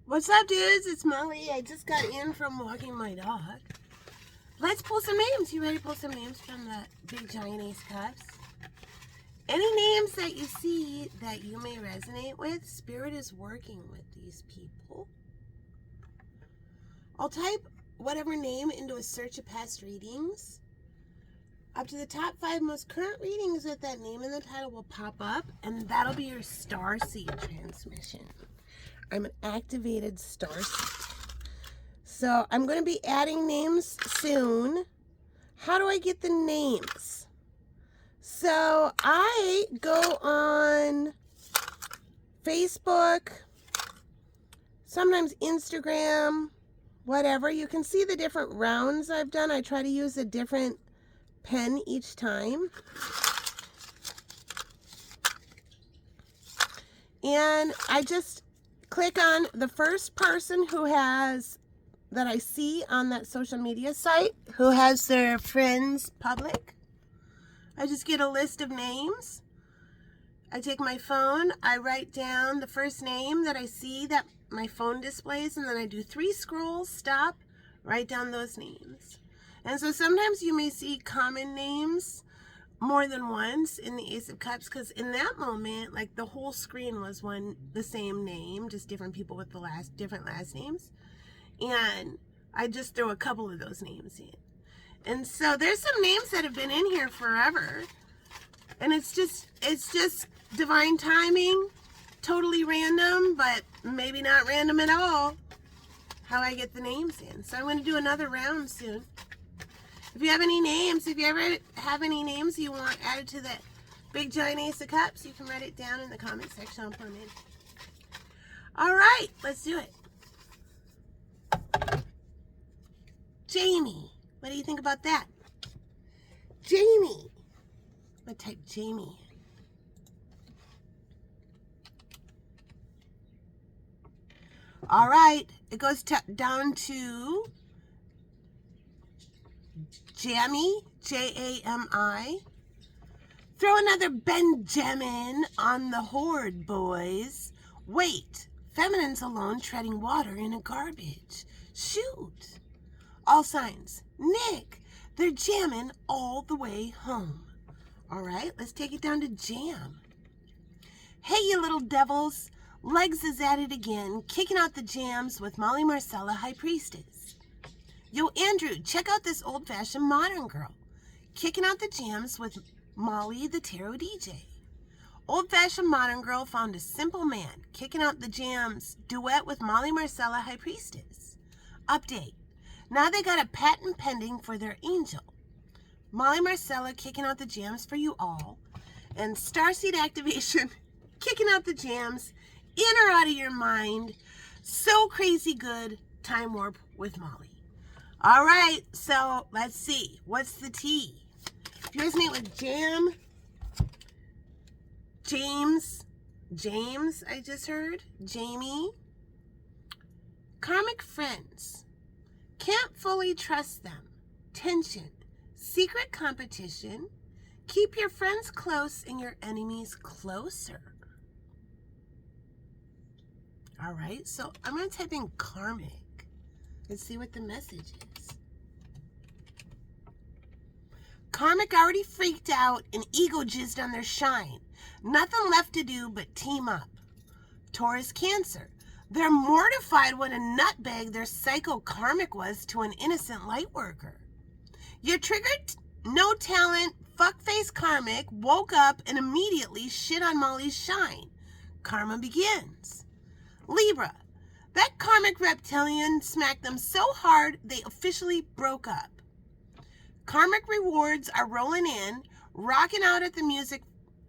What's up, dudes? It's Molly. I just got in from walking my dog. Let's pull some names. You ready to pull some names from the big giant ace cups? Any names that you see that you may resonate with, Spirit is working with these people. I'll type whatever name into a search of past readings. Up to the top 5 most current readings with that name in the title will pop up, and that'll be your Starseed transmission. I'm an activated Starseed. So I'm going to be adding names soon. How do I get the names? So I go on Facebook, sometimes Instagram, whatever. You can see the different rounds I've done. I try to use a different pen each time. And I just click on the first person who has, that I see on that social media site, who has their friends public. I just get a list of names. I take my phone, I write down the first name that I see that my phone displays, and then I do 3 scrolls, stop, write down those names. And so sometimes you may see common names more than once in the Ace of Cups, because in that moment, like, the whole screen was the same name, just different people with the different last names. And I just throw a couple of those names in. And so there's some names that have been in here forever. And it's just divine timing, totally random, but maybe not random at all, how I get the names in. So I'm going to do another round soon. If you have any names, if you ever have any names you want added to the big giant Ace of Cups, you can write it down in the comment section. I'll put them in. All right, let's do it. Jamie, what do you think about that? Jamie. I'm going to type Jamie. All right, it goes down to Jamie, J-A-M-I. Throw another Benjamin on the horde, boys. Wait, feminine's alone treading water in a garbage. Shoot. All signs. Nick, they're jamming all the way home. All right, let's take it down to Jam. Hey, you little devils. Legs is at it again, kicking out the jams with Molly Marcella, High Priestess. Yo, Andrew, check out this old-fashioned modern girl. Kicking out the jams with Molly, the tarot DJ. Old-fashioned modern girl found a simple man. Kicking out the jams, duet with Molly Marcella, High Priestess. Update. Now they got a patent pending for their angel. Molly Marcella kicking out the jams for you all. And Starseed activation, kicking out the jams, in or out of your mind. So crazy good. Time warp with Molly. All right, so let's see. What's the T? If you resonate with Jam, James, I just heard. Jamie. Karmic friends. Can't fully trust them. Tension. Secret competition. Keep your friends close and your enemies closer. All right, so I'm going to type in karmic. Let's see what the message is. Karmic already freaked out and ego jizzed on their shine. Nothing left to do but team up. Taurus Cancer. They're mortified what a nutbag their psycho karmic was to an innocent light worker. Your triggered, no talent, fuckface karmic woke up and immediately shit on Molly's shine. Karma begins. Libra. That karmic reptilian smacked them so hard they officially broke up. Karmic rewards are rolling in, rocking out at the music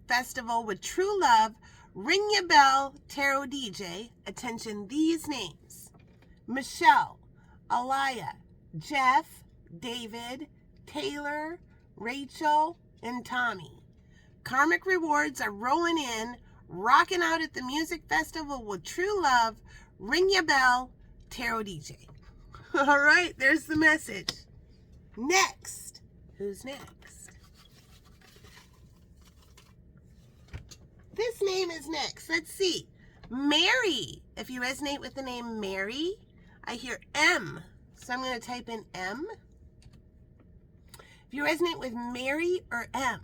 festival with True Love, Ring Your Bell, Tarot DJ. Attention, these names. Michelle, Alaya, Jeff, David, Taylor, Rachel, and Tommy. Karmic rewards are rolling in, rocking out at the music festival with True Love, Ring Your Bell, Tarot DJ. All right, there's the message. Next. Who's next? This name is next. Let's see. Mary If you resonate with the name Mary, I hear M. So I'm going to type in M. If you resonate with Mary or M.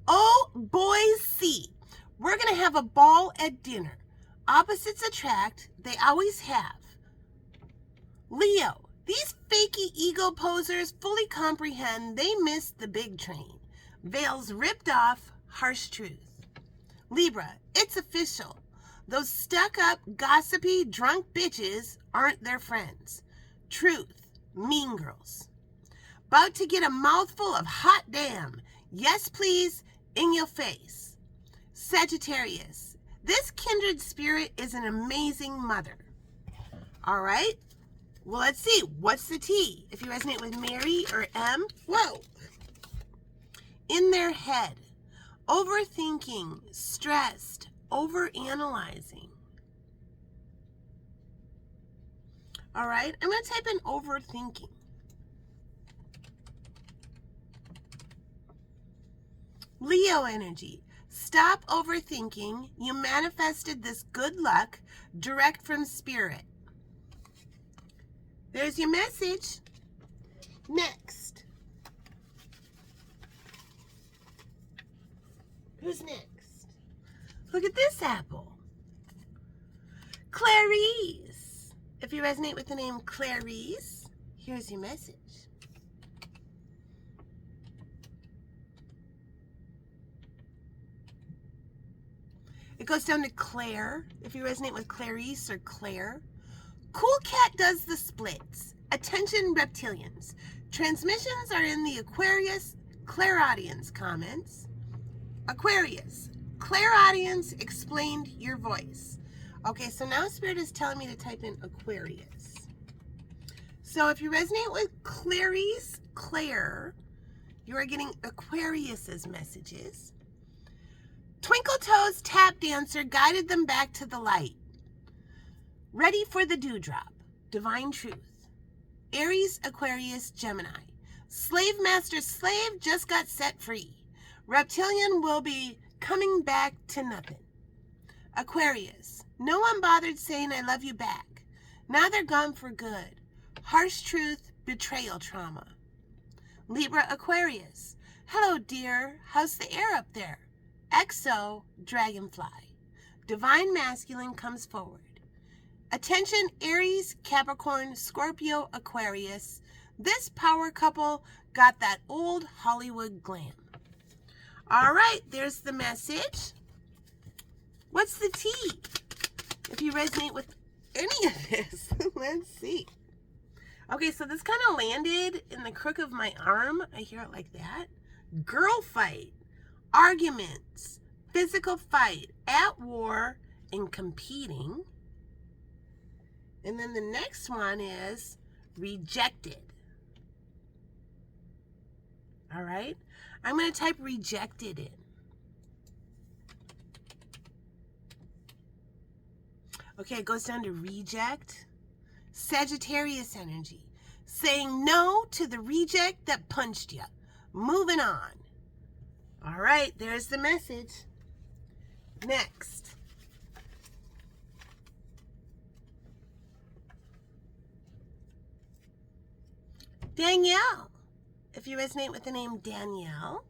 Oh, boys, see. We're going to have a ball at dinner. Opposites attract. They always have. Leo. These fakey ego posers fully comprehend they missed the big train. Veils ripped off, harsh truth. Libra, it's official. Those stuck-up, gossipy, drunk bitches aren't their friends. Truth, mean girls. About to get a mouthful of hot damn. Yes, please, in your face. Sagittarius, this kindred spirit is an amazing mother. All right. Well, let's see. What's the T? If you resonate with Mary or M, whoa. In their head, overthinking, stressed, overanalyzing. All right, I'm going to type in overthinking. Leo energy. Stop overthinking. You manifested this good luck direct from spirit. There's your message. Next. Who's next? Look at this apple. Clarice. If you resonate with the name Clarice, here's your message. It goes down to Claire. If you resonate with Clarice or Claire. Cool Cat does the splits. Attention reptilians. Transmissions are in the Aquarius clairaudience comments. Aquarius, clairaudience explained your voice. Okay, so now Spirit is telling me to type in Aquarius. So if you resonate with Clarice, Claire, you are getting Aquarius's messages. Twinkle Toes tap dancer guided them back to the light. Ready for the dewdrop. Divine truth. Aries, Aquarius, Gemini. Slave master slave just got set free. Reptilian will be coming back to nothing. Aquarius. No one bothered saying I love you back. Now they're gone for good. Harsh truth, betrayal trauma. Libra, Aquarius. Hello, dear. How's the air up there? Exo, dragonfly. Divine masculine comes forward. Attention, Aries, Capricorn, Scorpio, Aquarius. This power couple got that old Hollywood glam. All right, there's the message. What's the T? If you resonate with any of this, let's see. Okay, so this kind of landed in the crook of my arm. I hear it like that. Girl fight, arguments, physical fight, at war, and competing. And then the next one is rejected. All right. I'm going to type rejected in. Okay, it goes down to reject. Sagittarius energy. Saying no to the reject that punched you. Moving on. All right, there's the message. Next. Danielle. If you resonate with the name Danielle,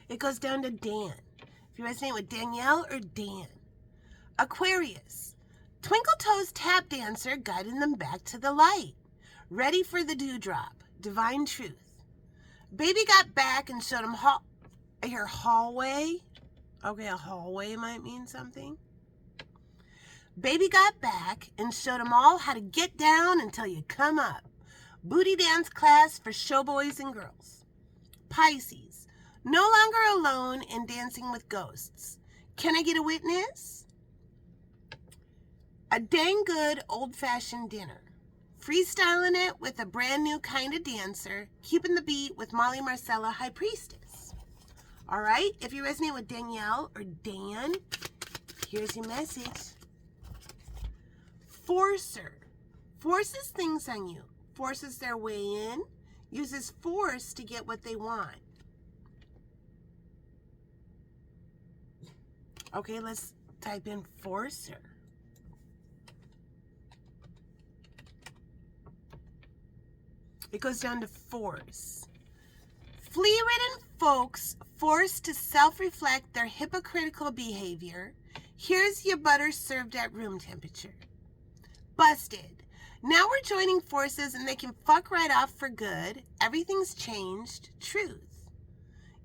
it goes down to Dan. If you resonate with Danielle or Dan. Aquarius. Twinkle Toes tap dancer guiding them back to the light. Ready for the dewdrop. Divine truth. Baby got back and showed him I hear hallway. Okay, a hallway might mean something. Baby got back and showed them all how to get down until you come up. Booty dance class for showboys and girls. Pisces. No longer alone and dancing with ghosts. Can I get a witness? A dang good old-fashioned dinner. Freestyling it with a brand new kind of dancer. Keeping the beat with Molly Marcella, High Priestess. All right, if you resonate with Danielle or Dan, here's your message. Forcer. Forces things on you. Forces their way in. Uses force to get what they want. Okay, let's type in forcer. It goes down to force. Flea-ridden folks forced to self-reflect their hypocritical behavior. Here's your butter served at room temperature. Busted. Now we're joining forces and they can fuck right off for good. Everything's changed. Truth.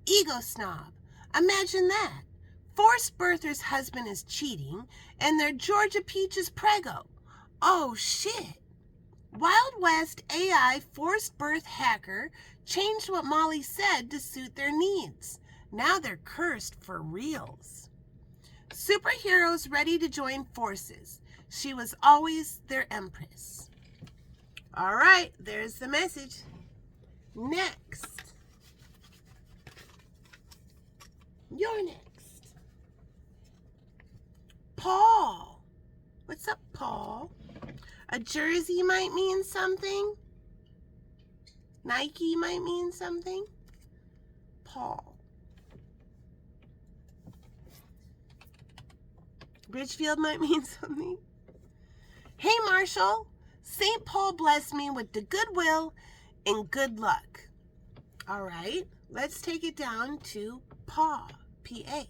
Ego snob. Imagine that. Forced birther's husband is cheating and their Georgia Peach is preggo. Oh shit. Wild West AI forced birth hacker changed what Molly said to suit their needs. Now they're cursed for reals. Superheroes ready to join forces. She was always their empress. All right, there's the message. Next. You're next. Paul. What's up, Paul? A jersey might mean something. Nike might mean something. Paul. Bridgefield might mean something. Hey, Marshall. St. Paul blessed me with the goodwill and good luck. All right, let's take it down to PA, P-A.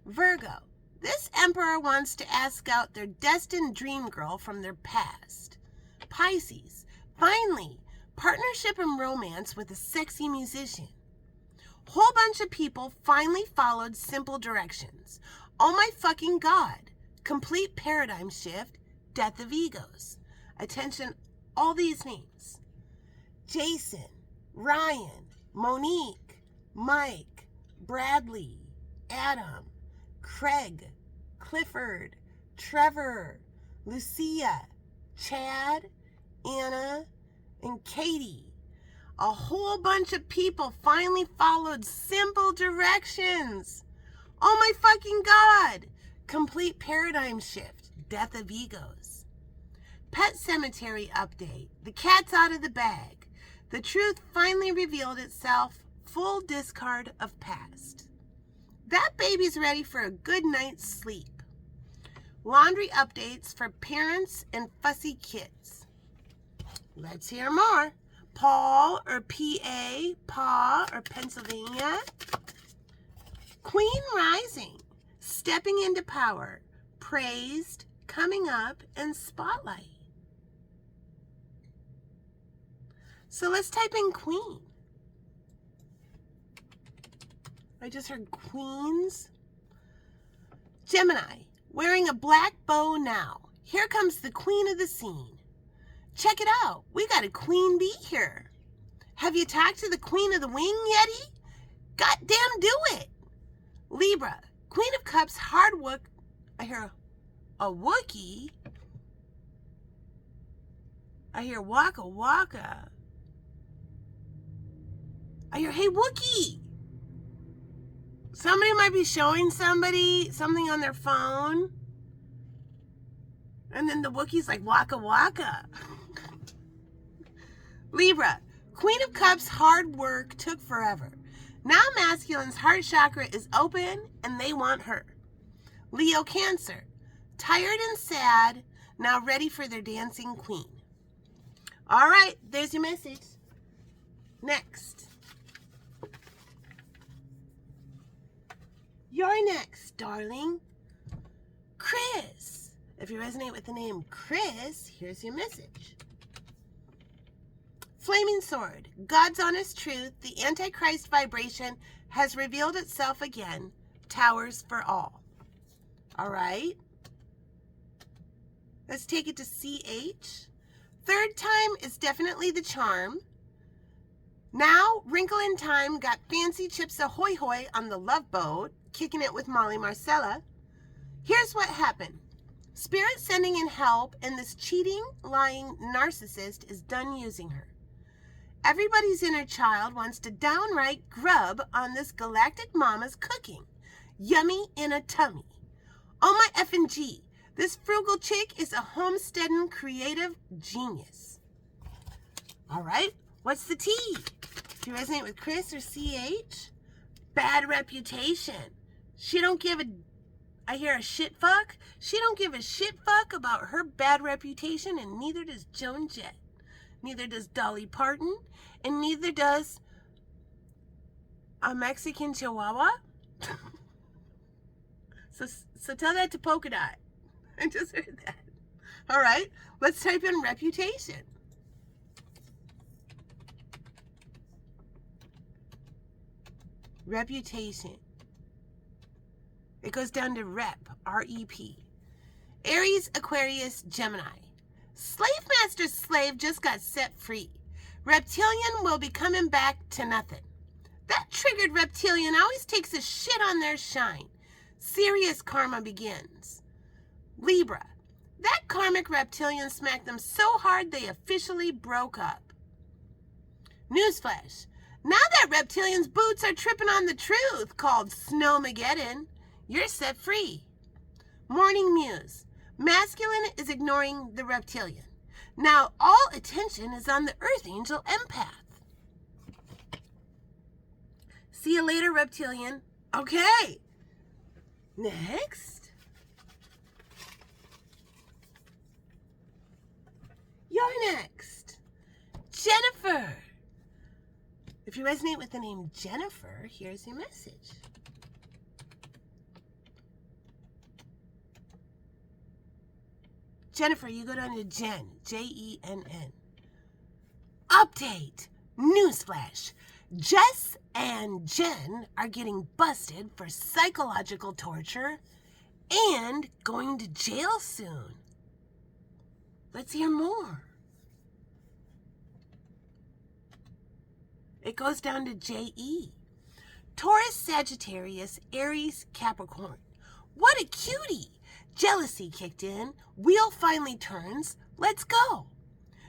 Virgo. This emperor wants to ask out their destined dream girl from their past. Pisces. Finally, partnership and romance with a sexy musician. Whole bunch of people finally followed simple directions. Oh my fucking God. Complete paradigm shift, death of egos. Attention, all these names. Jason, Ryan, Monique, Mike, Bradley, Adam, Craig, Clifford, Trevor, Lucia, Chad, Anna, and Katie. A whole bunch of people finally followed simple directions. Oh my fucking God. Complete paradigm shift, death of egos. Pet Cemetery update. The cat's out of the bag. The truth finally revealed itself. Full discard of past. That baby's ready for a good night's sleep. Laundry updates for parents and fussy kids. Let's hear more. Paul or P.A., Pa or Pennsylvania. Queen rising, stepping into power, praised, coming up, and spotlight. So let's type in queen. I just heard queens. Gemini, wearing a black bow now. Here comes the queen of the scene. Check it out. We got a queen bee here. Have you talked to the queen of the wing, Yeti? Goddamn do it. Libra, Queen of Cups, hard work. I hear a Wookiee. I hear Waka Waka. I hear, hey, Wookiee. Somebody might be showing somebody something on their phone. And then the Wookiee's like, Waka Waka. Libra, Queen of Cups, hard work took forever. Now masculine's heart chakra is open and they want her. Leo, Cancer, tired and sad, now ready for their dancing queen. All right, there's your message. Next. You're next, darling. Chris. If you resonate with the name Chris, here's your message. Flaming Sword, God's honest truth, the Antichrist vibration has revealed itself again. Towers for all. All right. Let's take it to CH. Third time is definitely the charm. Now, Wrinkle in Time got fancy chips ahoy hoy on the Love Boat, kicking it with Molly Marcella. Here's what happened. Spirit sending in help, and this cheating, lying narcissist is done using her. Everybody's inner child wants to downright grub on this galactic mama's cooking. Yummy in a tummy. Oh my effing G. This frugal chick is a homesteading creative genius. All right, what's the T? Do you resonate with Chris or CH? Bad reputation. She don't give a I hear a shit fuck. She don't give a shit fuck about her bad reputation, and neither does Joan Jett. Neither does Dolly Parton, and neither does a Mexican Chihuahua. So tell that to Polka Dot. I just heard that. All right, let's type in reputation. Reputation. It goes down to rep, R-E-P. Aries, Aquarius, Gemini. Slave master's slave just got set free. Reptilian will be coming back to nothing. That triggered reptilian always takes a shit on their shine. Serious karma begins. Libra. That karmic reptilian smacked them so hard they officially broke up. Newsflash. Now that reptilian's boots are tripping on the truth called Snowmageddon, you're set free. Morning Muse. Masculine is ignoring the reptilian. Now all attention is on the Earth Angel empath. See you later, reptilian. Okay. Next. You're next. Jennifer. If you resonate with the name Jennifer, here's your message. Jennifer, you go down to Jen, J-E-N-N. Update. Newsflash. Jess and Jen are getting busted for psychological torture and going to jail soon. Let's hear more. It goes down to J-E. Taurus, Sagittarius, Aries, Capricorn. What a cutie. Jealousy kicked in. Wheel finally turns. Let's go.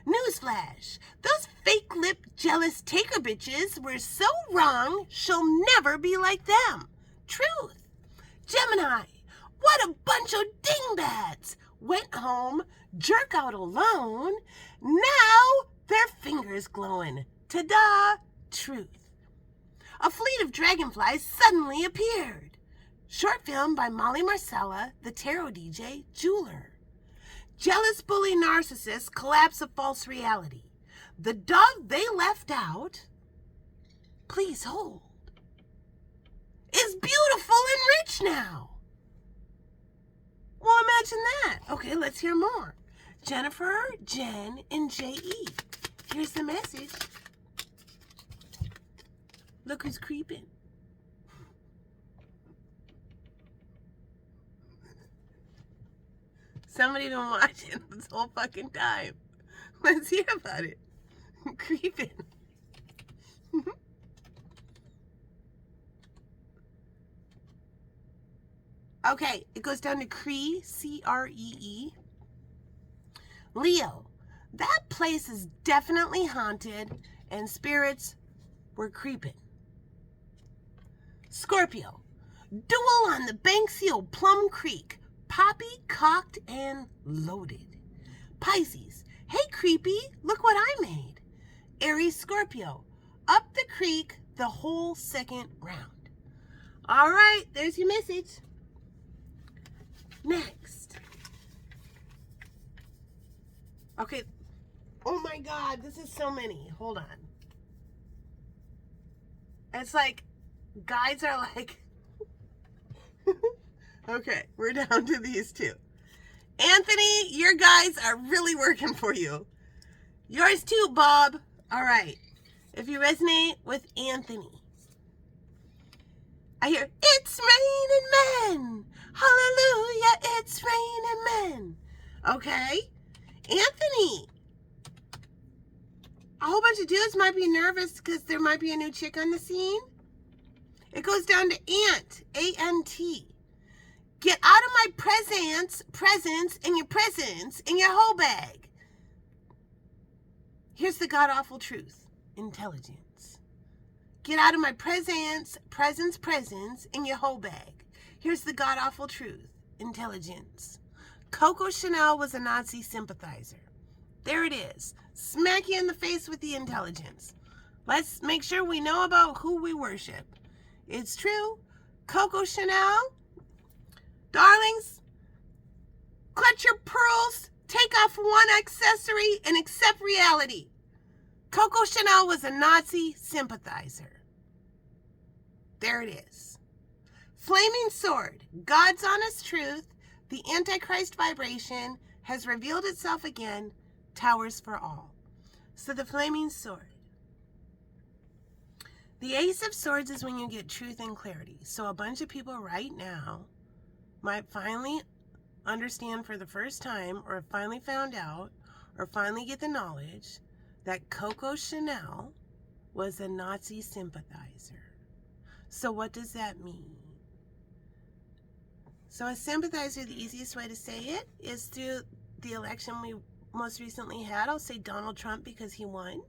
Newsflash. Those fake lip jealous taker bitches were so wrong, she'll never be like them. Truth. Gemini. What a bunch of dingbats. Went home, jerk out alone. Now their fingers glowing. Ta-da. Truth. A fleet of dragonflies suddenly appeared. Short film by Molly Marcella, the tarot DJ, jeweler. Jealous bully narcissist collapse of false reality. The dog they left out, please hold, is beautiful and rich now. Well, imagine that. Okay, let's hear more. Jennifer, Jen, and J.E. Here's the message. Look who's creeping. Somebody been watching this whole fucking time. Let's hear about it. Creeping. Okay, it goes down to Cree, C-R-E-E. Leo, that place is definitely haunted and spirits were creeping. Scorpio, duel on the Banksy of Plum Creek. Poppy, cocked, and loaded. Pisces, hey creepy, look what I made. Aries, Scorpio, up the creek the whole second round. All right, there's your message. Next. Okay. Oh my God, this is so many. Hold on. It's like, guides are like... Okay, we're down to these two. Anthony, your guys are really working for you. Yours too, Bob. All right. If you resonate with Anthony, I hear, it's raining men. Hallelujah, it's raining men. Okay. Anthony, a whole bunch of dudes might be nervous because there might be a new chick on the scene. It goes down to Ant, A-N-T. Get out of my presents in your whole bag. Here's the god-awful truth. Intelligence. Get out of my presents in your whole bag. Here's the god-awful truth. Intelligence. Coco Chanel was a Nazi sympathizer. There it is. Smack you in the face with the intelligence. Let's make sure we know about who we worship. It's true. Coco Chanel Darlings, clutch your pearls, take off one accessory, and accept reality. Coco Chanel was a Nazi sympathizer. There it is. Flaming sword, God's honest truth, the Antichrist vibration has revealed itself again, towers for all. So the flaming sword. The Ace of Swords is when you get truth and clarity. So a bunch of people right now might finally understand for the first time, or finally found out, or finally get the knowledge that Coco Chanel was a Nazi sympathizer. So what does that mean? So a sympathizer, the easiest way to say it is through the election we most recently had. I'll say Donald Trump because he won.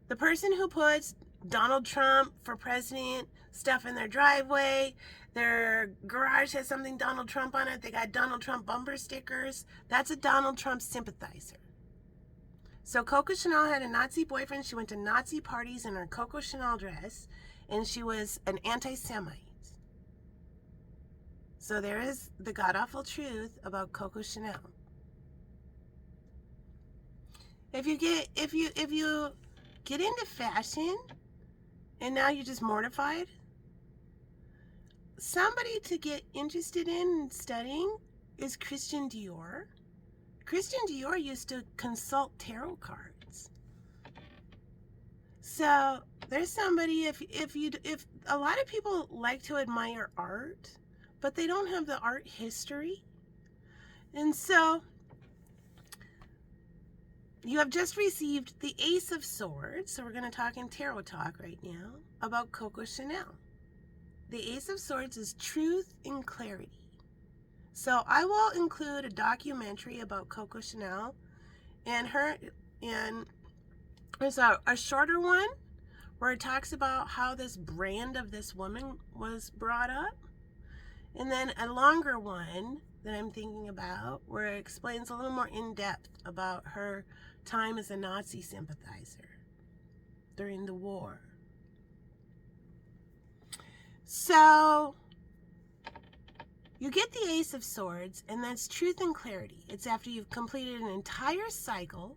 The person who puts Donald Trump for president stuff in their driveway, their garage has something Donald Trump on it, they got Donald Trump bumper stickers, that's a Donald Trump sympathizer. So Coco Chanel had a Nazi boyfriend. She went to Nazi parties in her Coco Chanel dress, and she was an anti-Semite. So there is the god-awful truth about Coco Chanel. If you get into fashion and now you're just mortified, somebody to get interested in studying is Christian Dior. Christian Dior used to consult tarot cards. So there's somebody, if a lot of people like to admire art, but they don't have the art history. And so you have just received the Ace of Swords. So we're going to talk in tarot talk right now about Coco Chanel. The Ace of Swords is truth and clarity. So I will include a documentary about Coco Chanel and her, and there's a shorter one where it talks about how this brand of this woman was brought up. And then a longer one that I'm thinking about where it explains a little more in depth about her time as a Nazi sympathizer during the war. So you get the Ace of Swords, and that's truth and clarity. It's after you've completed an entire cycle.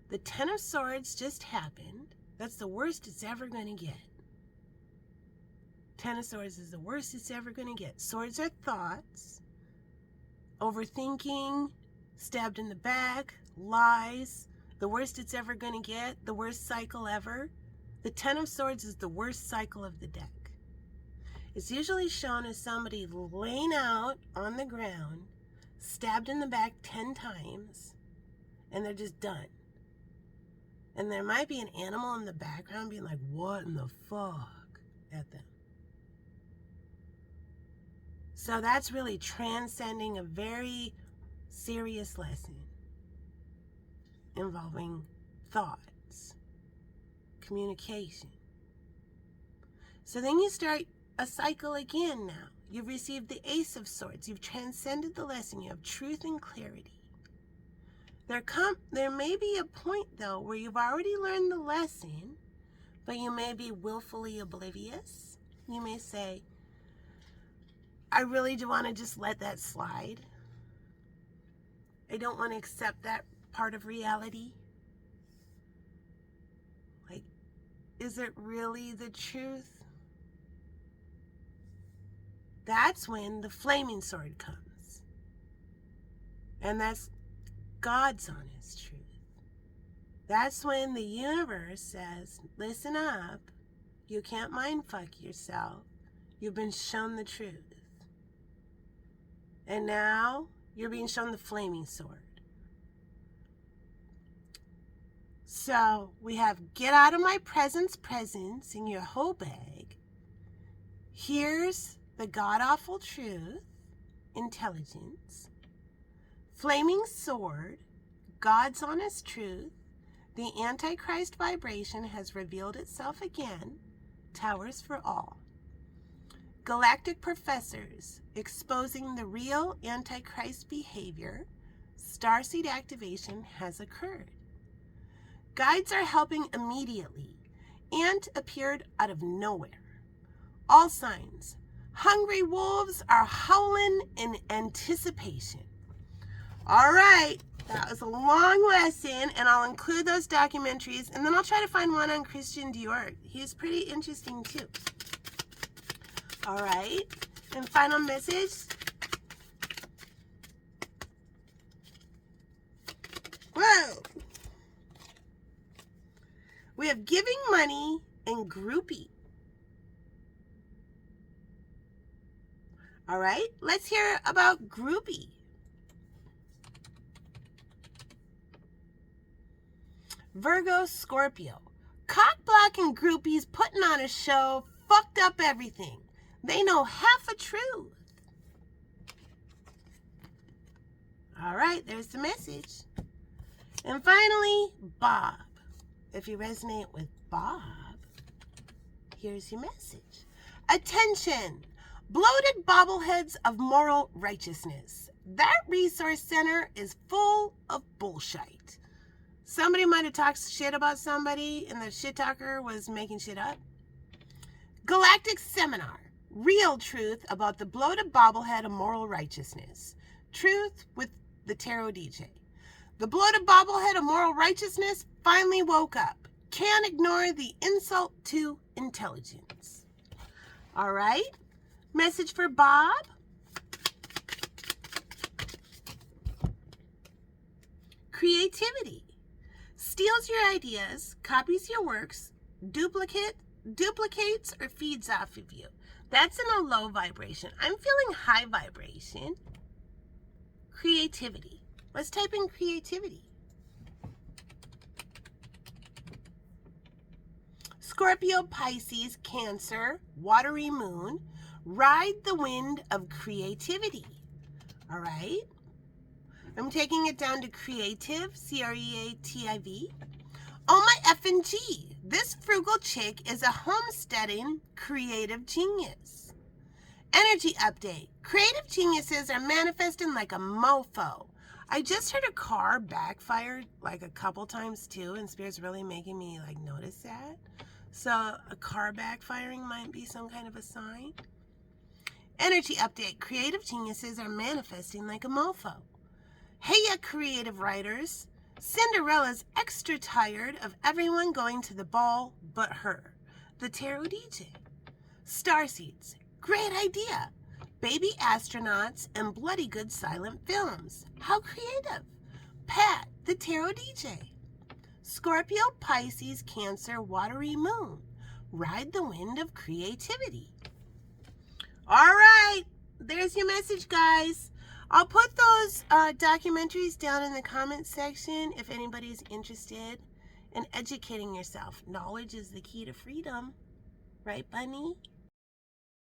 The Ten of Swords just happened. That's the worst it's ever going to get. Ten of Swords is the worst it's ever going to get. Swords are thoughts, overthinking, stabbed in the back, lies, the worst it's ever going to get, the worst cycle ever. The Ten of Swords is the worst cycle of the deck. It's usually shown as somebody laying out on the ground, stabbed in the back 10 times, and they're just done. And there might be an animal in the background being like, what in the fuck, at them. So that's really transcending a very serious lesson involving thoughts, communication. So then you start a cycle again now. You've received the Ace of Swords. You've transcended the lesson. You have truth and clarity. There may be a point, though, where you've already learned the lesson, but you may be willfully oblivious. You may say, I really do want to just let that slide. I don't want to accept that part of reality. Like, is it really the truth? That's when the flaming sword comes. And that's God's honest truth. That's when the universe says, listen up, you can't mind fuck yourself. You've been shown the truth. And now you're being shown the flaming sword. So we have get out of my presence in your whole bag. Here's the god-awful truth, intelligence. Flaming sword, God's honest truth. The Antichrist vibration has revealed itself again. Towers for all. Galactic professors exposing the real Antichrist behavior. Starseed activation has occurred. Guides are helping immediately and appeared out of nowhere. All signs. Hungry wolves are howling in anticipation. All right, that was a long lesson, and I'll include those documentaries, and then I'll try to find one on Christian Dior. He's pretty interesting too. All right, and final message. Whoa! We have giving money and groupie. All right, let's hear about groupie. Virgo, Scorpio. Cock-blocking groupies putting on a show fucked up everything. They know half a truth. All right, there's the message. And finally, Bob. If you resonate with Bob, here's your message. Attention, bloated bobbleheads of moral righteousness. That resource center is full of bullshit. Somebody might have talked shit about somebody and the shit talker was making shit up. Galactic Seminar. Real truth about the bloated bobblehead of moral righteousness. Truth with the Tarot DJ. The bloated bobblehead of moral righteousness finally woke up. Can't ignore the insult to intelligence. All right. Message for Bob. Creativity. Steals your ideas, copies your works, duplicates or feeds off of you. That's in a low vibration. I'm feeling high vibration. Creativity. Let's type in creativity. Scorpio, Pisces, Cancer, watery moon. Ride the wind of creativity. All right. I'm taking it down to creative, C-R-E-A-T-I-V. Oh my effing G. This frugal chick is a homesteading creative genius. Energy update. Creative geniuses are manifesting like a mofo. I just heard a car backfired like a couple times too, and Spirit's really making me like notice that. So a car backfiring might be some kind of a sign. Energy update. Creative geniuses are manifesting like a mofo. Heya, creative writers. Cinderella's extra tired of everyone going to the ball but her. The Tarot DJ. Starseeds. Great idea. Baby astronauts and bloody good silent films. How creative. Pat, the Tarot DJ. Scorpio, Pisces, Cancer, watery moon. Ride the wind of creativity. All right. There's your message, guys. I'll put those documentaries down in the comments section if anybody's interested in educating yourself. Knowledge is the key to freedom. Right, Bunny?